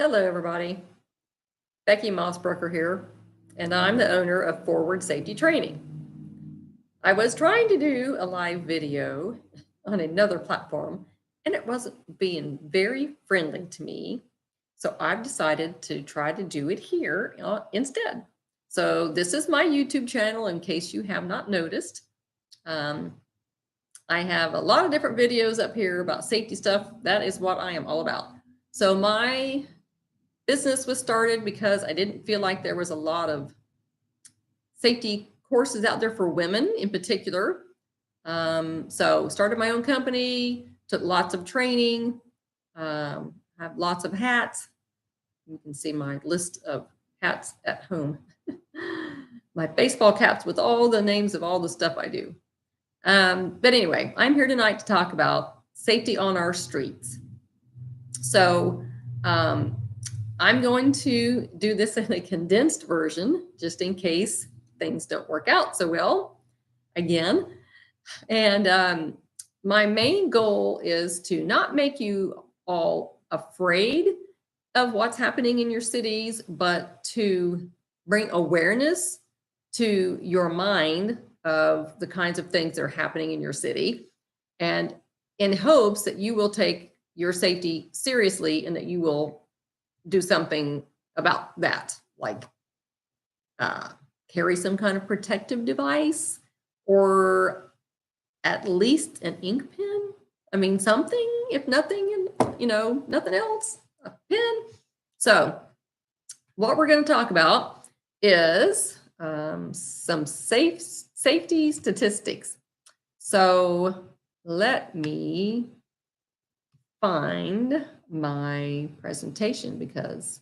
Hello, everybody. Becky Mossbroker here, and I'm the owner of Forward Safety Training. I was trying to do a live video on another platform, and it wasn't being very friendly to me. So I've decided to try to do it here instead. So this is my YouTube channel, in case you have not noticed. I have a lot of different videos up here about safety stuff. That is what I am all about. So my business was started because I didn't feel like there was a lot of safety courses out there for women in particular. So started my own company, took lots of training, have lots of hats. You can see my list of hats at home. My baseball caps with all the names of all the stuff I do. But anyway, I'm here tonight to talk about safety on our streets. So I'm going to do this in a condensed version, just in case things don't work out so well again. And my main goal is to not make you all afraid of what's happening in your cities, but to bring awareness to your mind of the kinds of things that are happening in your city, and in hopes that you will take your safety seriously and that you will do something about that, like carry some kind of protective device, or at least an ink pen. I mean, something, if nothing, and nothing else, a pen. So what we're going to talk about is some safety statistics. So let me find my presentation because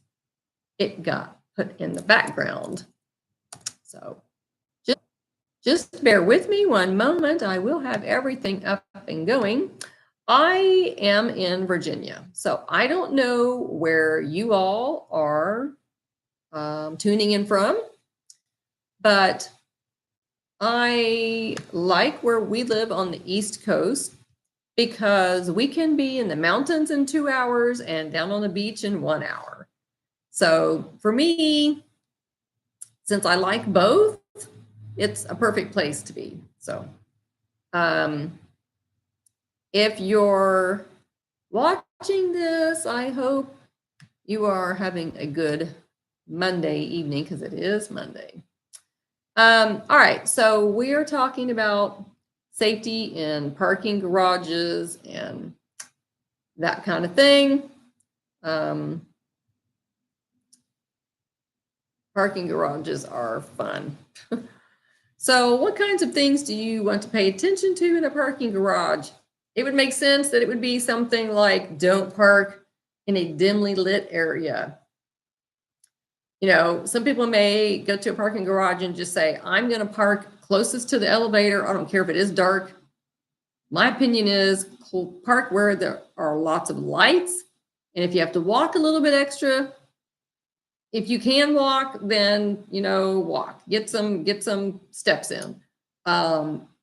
it got put in the background. So just bear with me one moment. I will have everything up and going. I am in Virginia, so I don't know where you all are tuning in from, but I like where we live on the East Coast because we can be in the mountains in 2 hours and down on the beach in 1 hour. So for me, since I like both, it's a perfect place to be. So if you're watching this, I hope you are having a good Monday evening, because it is Monday. All right, so we are talking about safety in parking garages and that kind of thing. Parking garages are fun. So what kinds of things do you want to pay attention to in a parking garage? It would make sense that it would be something like, don't park in a dimly lit area. Some people may go to a parking garage and just say, I'm going to park closest to the elevator. I don't care if it is dark. My opinion is park where there are lots of lights. And if you have to walk a little bit extra, if you can walk, then, walk, get some steps in.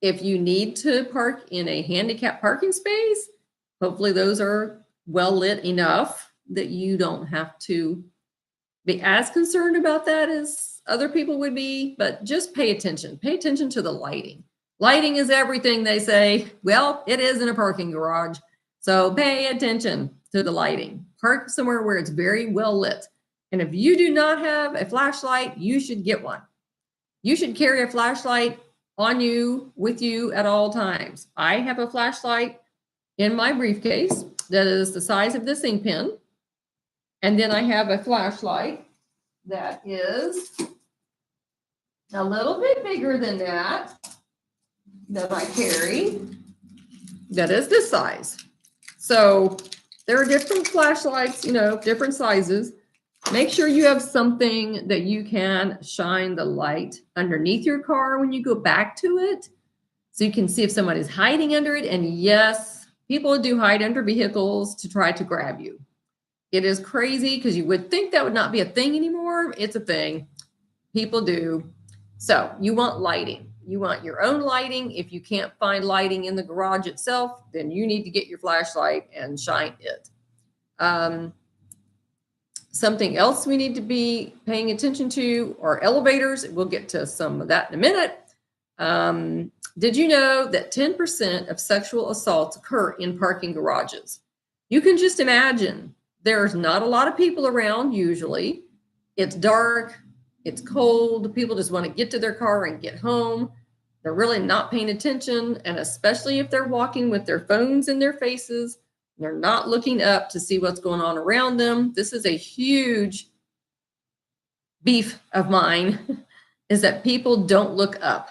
If you need to park in a handicapped parking space, hopefully those are well lit enough that you don't have to be as concerned about that as other people would be, but just pay attention. Pay attention to the lighting. Lighting is everything, they say. Well, it is in a parking garage. So pay attention to the lighting. Park somewhere where it's very well lit. And if you do not have a flashlight, you should get one. You should carry a flashlight on you, with you at all times. I have a flashlight in my briefcase that is the size of this ink pen. And then I have a flashlight that is a little bit bigger than that I carry, that is this size. So there are different flashlights, different sizes. Make sure you have something that you can shine the light underneath your car when you go back to it, so you can see if someone is hiding under it. And yes, people do hide under vehicles to try to grab you. It is crazy because you would think that would not be a thing anymore. It's a thing. People do. So you want lighting. You want your own lighting. If you can't find lighting in the garage itself, then you need to get your flashlight and shine it. Something else we need to be paying attention to are elevators. We'll get to some of that in a minute. Did you know that 10% of sexual assaults occur in parking garages? You can just imagine there's not a lot of people around usually. It's dark, it's cold, people just want to get to their car and get home. They're really not paying attention, and especially if they're walking with their phones in their faces, they're not looking up to see what's going on around them. This is a huge beef of mine, is that people don't look up.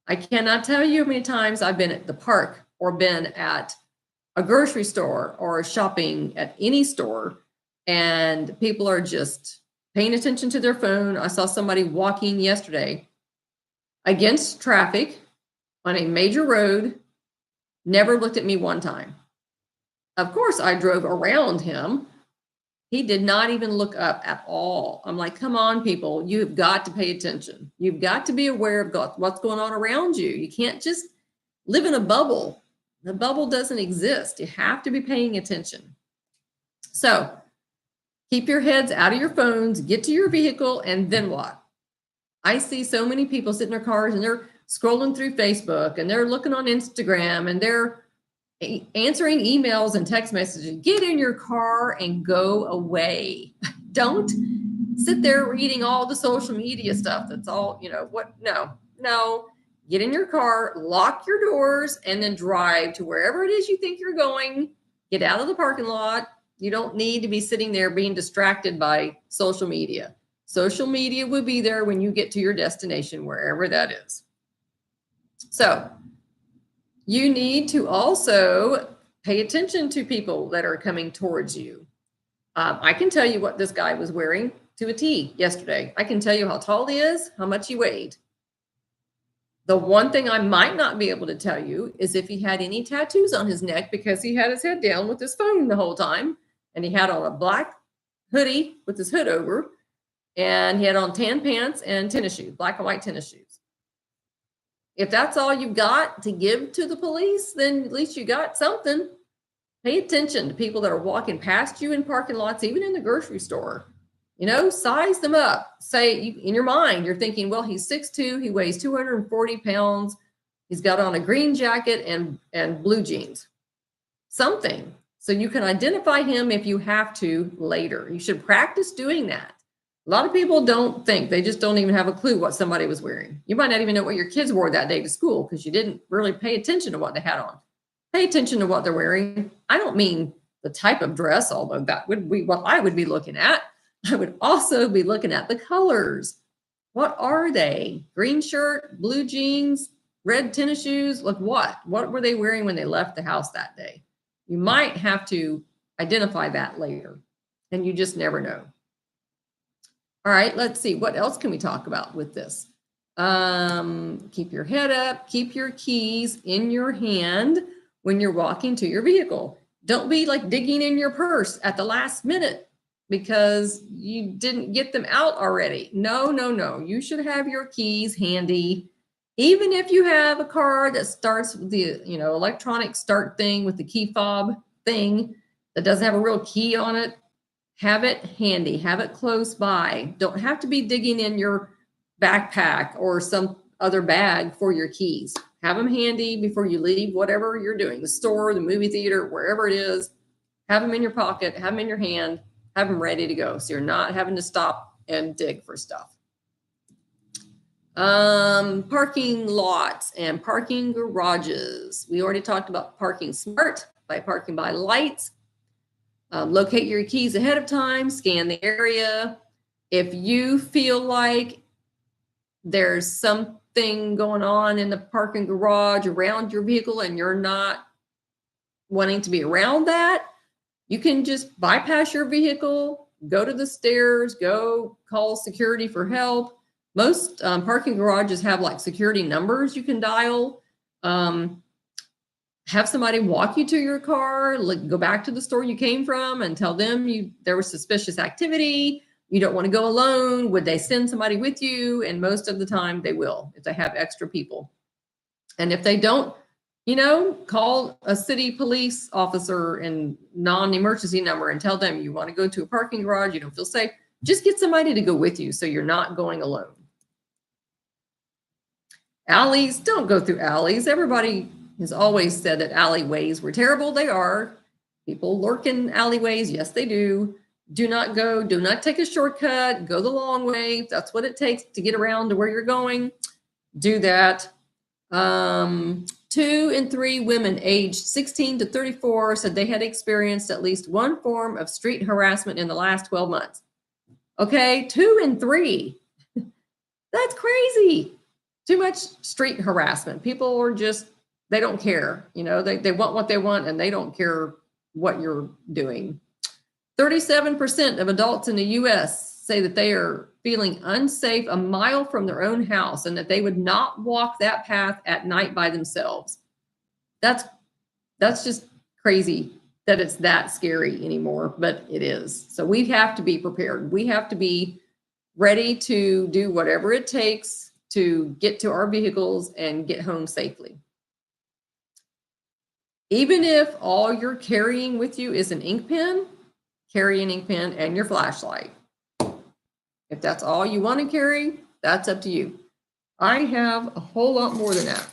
I cannot tell you how many times I've been at the park or been at a grocery store or shopping at any store, and people are just paying attention to their phone. I saw somebody walking yesterday against traffic on a major road, never looked at me one time. Of course, I drove around him. He did not even look up at all. I'm like, come on, people, you've got to pay attention. You've got to be aware of what's going on around you. You can't just live in a bubble. The bubble doesn't exist. You have to be paying attention. So keep your heads out of your phones, get to your vehicle, and then what? I see so many people sit in their cars and they're scrolling through Facebook and they're looking on Instagram and they're answering emails and text messages. Get in your car and go away. Don't sit there reading all the social media stuff. That's all, no. Get in your car, lock your doors, and then drive to wherever it is you think you're going. Get out of the parking lot. You don't need to be sitting there being distracted by social media. Social media will be there when you get to your destination, wherever that is. So you need to also pay attention to people that are coming towards you. I can tell you what this guy was wearing to a T yesterday. I can tell you how tall he is, how much he weighed. The one thing I might not be able to tell you is if he had any tattoos on his neck, because he had his head down with his phone the whole time, and he had on a black hoodie with his hood over, and he had on tan pants and tennis shoes, black and white tennis shoes. If that's all you've got to give to the police, then at least you got something. Pay attention to people that are walking past you in parking lots, even in the grocery store. Size them up. Say, in your mind, you're thinking, well, he's 6'2", he weighs 240 pounds. He's got on a green jacket and blue jeans. Something. So you can identify him if you have to later. You should practice doing that. A lot of people don't think, they just don't even have a clue what somebody was wearing. You might not even know what your kids wore that day to school because you didn't really pay attention to what they had on. Pay attention to what they're wearing. I don't mean the type of dress, although that would be what I would be looking at. I would also be looking at the colors. What are they? Green shirt, blue jeans, red tennis shoes? Like what? What were they wearing when they left the house that day? You might have to identify that later, and you just never know. All right, let's see. What else can we talk about with this? Keep your head up. Keep your keys in your hand when you're walking to your vehicle. Don't be like digging in your purse at the last minute because you didn't get them out already. No. You should have your keys handy. Even if you have a car that starts with the electronic start thing with the key fob thing that doesn't have a real key on it, have it handy, have it close by. Don't have to be digging in your backpack or some other bag for your keys. Have them handy before you leave whatever you're doing, the store, the movie theater, wherever it is. Have them in your pocket, have them in your hand, have them ready to go. So you're not having to stop and dig for stuff. Parking lots and parking garages. We already talked about parking smart by parking by lights. Locate your keys ahead of time, scan the area. If you feel like there's something going on in the parking garage around your vehicle and you're not wanting to be around that, you can just bypass your vehicle, go to the stairs, go call security for help. Most parking garages have like security numbers you can dial. Have somebody walk you to your car, go back to the store you came from and tell them there was suspicious activity. You don't want to go alone. Would they send somebody with you? And most of the time they will if they have extra people. And if they don't Call a city police officer and non-emergency number and tell them you want to go to a parking garage, you don't feel safe. Just get somebody to go with you so you're not going alone. Alleys, don't go through alleys. Everybody has always said that alleyways were terrible. They are. People lurk in alleyways. Yes, they do. Do not take a shortcut. Go the long way. If that's what it takes to get around to where you're going, do that. 2 in 3 women aged 16 to 34 said they had experienced at least one form of street harassment in the last 12 months. Okay, 2 in 3. That's crazy. Too much street harassment. People are just, they don't care. They want what they want and they don't care what you're doing. 37% of adults in the U.S. say that they are feeling unsafe a mile from their own house and that they would not walk that path at night by themselves. That's just crazy that it's that scary anymore, but it is. So we have to be prepared. We have to be ready to do whatever it takes to get to our vehicles and get home safely. Even if all you're carrying with you is an ink pen, carry an ink pen and your flashlight. If that's all you want to carry, that's up to you. I have a whole lot more than that.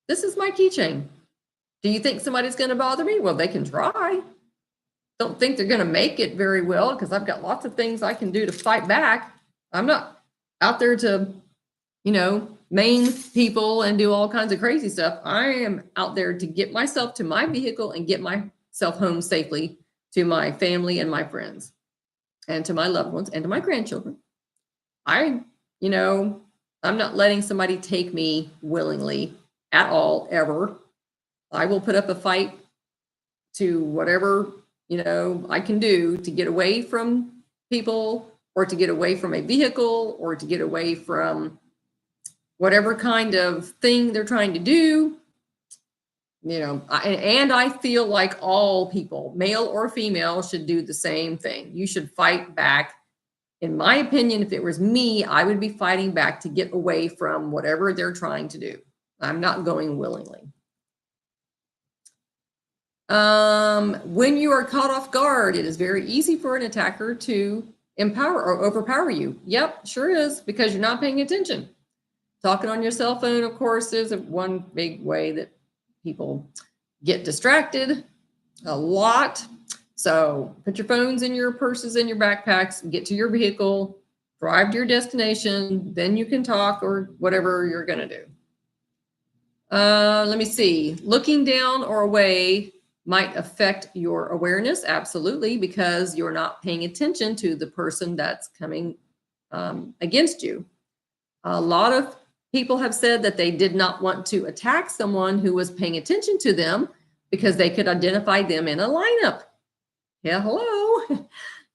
This is my keychain. Do you think somebody's going to bother me? Well, they can try. Don't think they're going to make it very well because I've got lots of things I can do to fight back. I'm not out there to, maim people and do all kinds of crazy stuff. I am out there to get myself to my vehicle and get myself home safely to my family and my friends and to my loved ones and to my grandchildren. I'm not letting somebody take me willingly at all, ever. I will put up a fight to whatever, I can do to get away from people or to get away from a vehicle or to get away from whatever kind of thing they're trying to do. And I feel like all people, male or female, should do the same thing. You should fight back. In my opinion, if it was me, I would be fighting back to get away from whatever they're trying to do. I'm not going willingly. When you are caught off guard, it is very easy for an attacker to empower or overpower you. Yep, sure is, because you're not paying attention. Talking on your cell phone, of course, is one big way that people get distracted a lot. So put your phones in your purses and your backpacks, get to your vehicle, drive to your destination, then you can talk or whatever you're going to do. Let me see. Looking down or away might affect your awareness. Absolutely, because you're not paying attention to the person that's coming against you. A lot of people have said that they did not want to attack someone who was paying attention to them because they could identify them in a lineup. Yeah, hello.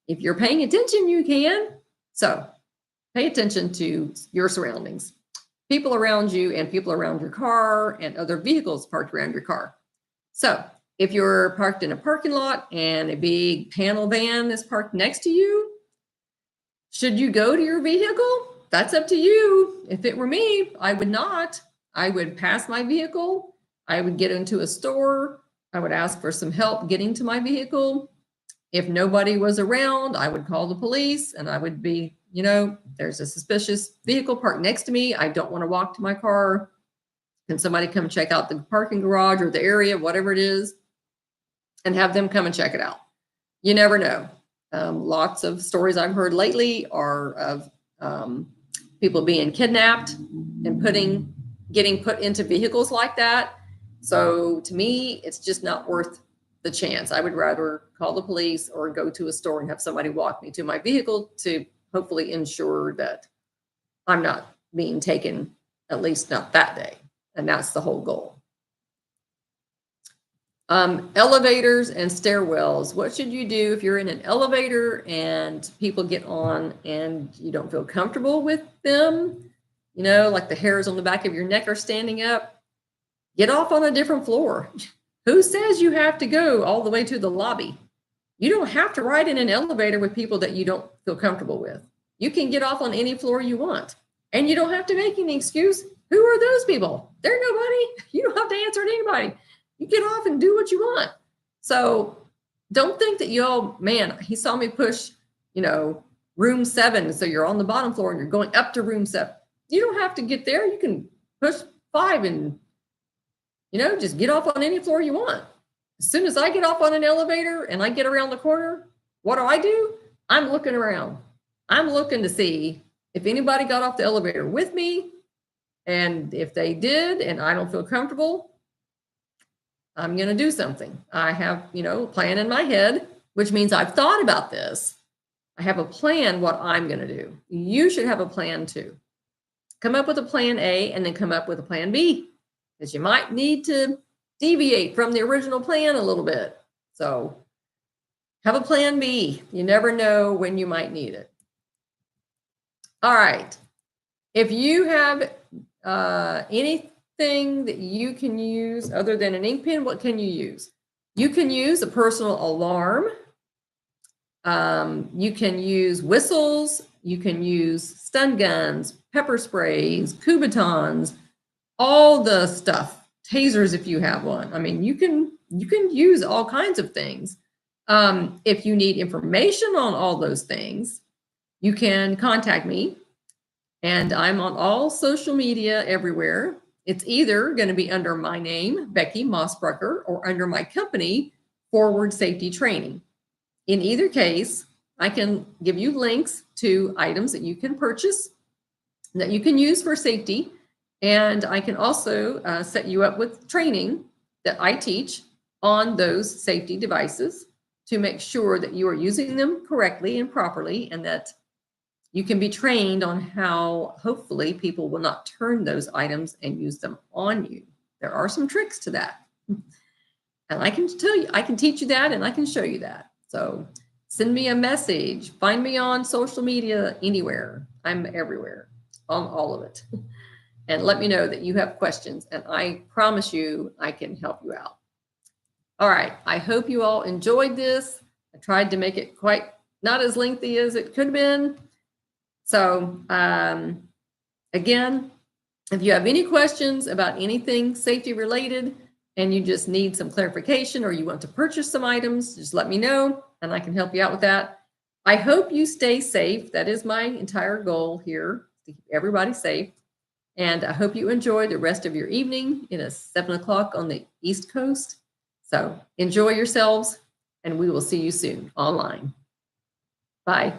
If you're paying attention, you can. So pay attention to your surroundings, people around you and people around your car and other vehicles parked around your car. So if you're parked in a parking lot and a big panel van is parked next to you, should you go to your vehicle? That's up to you. If it were me, I would not. I would pass my vehicle. I would get into a store. I would ask for some help getting to my vehicle. If nobody was around, I would call the police and I would be, there's a suspicious vehicle parked next to me. I don't want to walk to my car. Can somebody come check out the parking garage or the area, whatever it is, and have them come and check it out? You never know. Lots of stories I've heard lately are of people being kidnapped and getting put into vehicles like that. So to me, it's just not worth the chance. I would rather call the police or go to a store and have somebody walk me to my vehicle to hopefully ensure that I'm not being taken, at least not that day. And that's the whole goal. Elevators and stairwells. What should you do if you're in an elevator and people get on and you don't feel comfortable with them? Like the hairs on the back of your neck are standing up. Get off on a different floor. Who says you have to go all the way to the lobby? You don't have to ride in an elevator with people that you don't feel comfortable with. You can get off on any floor you want. And you don't have to make any excuse. Who are those people? They're nobody. You don't have to answer anybody. You get off and do what you want. So don't think that man, he saw me push, room 7. So you're on the bottom floor and you're going up to room 7. You don't have to get there. You can push 5 and, just get off on any floor you want. As soon as I get off on an elevator and I get around the corner, what do? I'm looking around. I'm looking to see if anybody got off the elevator with me. And if they did, and I don't feel comfortable, I'm going to do something. I have, a plan in my head, which means I've thought about this. I have a plan what I'm going to do. You should have a plan too. Come up with a plan A and then come up with a plan B, because you might need to deviate from the original plan a little bit. So have a plan B. You never know when you might need it. All right. If you have anything that you can use other than an ink pen, what can you use? You can use a personal alarm. You can use whistles. You can use stun guns, pepper sprays, Kubotans, all the stuff, tasers if you have one. I mean, you can use all kinds of things. If you need information on all those things, you can contact me. And I'm on all social media everywhere. It's either going to be under my name, Becky Mossbrucker, or under my company, Forward Safety Training. In either case, I can give you links to items that you can purchase, that you can use for safety. And I can also set you up with training that I teach on those safety devices to make sure that you are using them correctly and properly, and that you can be trained on how, hopefully, people will not turn those items and use them on you. There are some tricks to that. And I can tell you, I can teach you that, and I can show you that. So send me a message. Find me on social media anywhere. I'm everywhere, on all of it. And let me know that you have questions, and I promise you I can help you out. All right. I hope you all enjoyed this. I tried to make it quite not as lengthy as it could have been. So again, if you have any questions about anything safety related and you just need some clarification or you want to purchase some items, just let me know and I can help you out with that. I hope you stay safe. That is my entire goal here, to keep everybody safe. And I hope you enjoy the rest of your evening. It is 7 o'clock on the East Coast. So enjoy yourselves, and we will see you soon online. Bye.